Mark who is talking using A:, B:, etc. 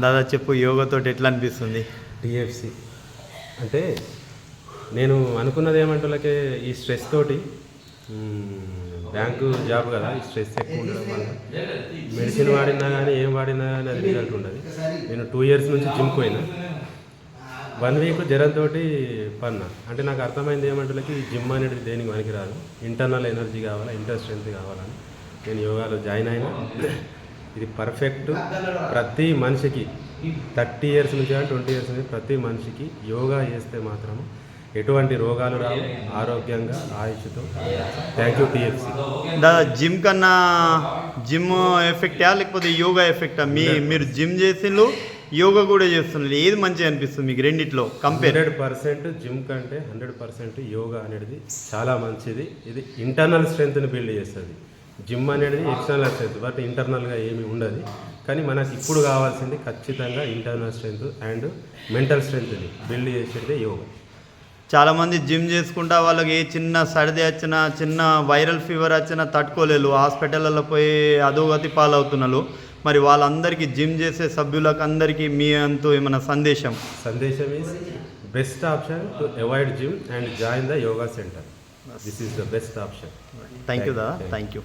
A: దాదా చెప్పు, యోగాతో ఎట్లా అనిపిస్తుంది?
B: టిఎఫ్సి అంటే నేను అనుకున్నది ఏమంటే ఈ స్ట్రెస్ తోటి బ్యాంకు జాబ్ కదా, ఈ స్ట్రెస్ ఎక్కువ ఉండడం వల్ల మెడిసిన్ వాడినా కానీ ఏం వాడినా కానీ అది రిజల్ట్ ఉండదు. నేను 2 years నుంచి జిమ్కి పోయినా. 1 week జ్వరంతో పన్నా. అంటే నాకు అర్థమైంది ఏమంటే ఈ జిమ్ అనేది దేనికి పనికిరాదు, ఇంటర్నల్ ఎనర్జీ కావాలా, ఇంటర్ స్ట్రెంత్ కావాలని నేను యోగాలో జాయిన్ అయినా. ఇది పర్ఫెక్ట్. ప్రతి మనిషికి 30 years నుంచి కానీ 20 years నుంచి ప్రతి మనిషికి యోగా చేస్తే మాత్రం ఎటువంటి రోగాలు రావు, ఆరోగ్యంగా ఆయుష్తో. Thank you TFC.
A: దాదా జిమ్ కన్నా జిమ్ ఎఫెక్టా లేకపోతే యోగా ఎఫెక్టా? మీరు జిమ్ చేసిండ్రు, యోగా కూడా చేస్తున్నారు, ఏది మంచిగా అనిపిస్తుంది మీకు రెండిట్లో కంపేర్?
B: 100% జిమ్ కంటే 100% యోగా అనేది చాలా మంచిది. ఇది ఇంటర్నల్ స్ట్రెంగ్త్ని బిల్డ్ చేస్తుంది. జిమ్ అనేది ఎక్స్టర్నల్ స్ట్రెంత్, బట్ ఇంటర్నల్గా ఏమీ ఉండదు. కానీ మనకు ఇప్పుడు కావాల్సింది ఖచ్చితంగా ఇంటర్నల్ స్ట్రెంత్ అండ్ మెంటల్ స్ట్రెంత్ని బిల్డ్ చేసేది యోగా.
A: చాలామంది జిమ్ చేసుకుంటా వాళ్ళకి ఏ చిన్న సర్ది వచ్చినా, చిన్న వైరల్ ఫీవర్ వచ్చినా తట్టుకోలేరు, హాస్పిటల్లో పోయి అధోగతి పాలవుతున్నారు. మరి వాళ్ళందరికీ, జిమ్ చేసే సభ్యులకు అందరికీ మీ అంటూ ఏమైనా సందేశం
B: is best option to avoid gym and join the yoga centre. This is the best option.
A: Thank you Dada, thank you.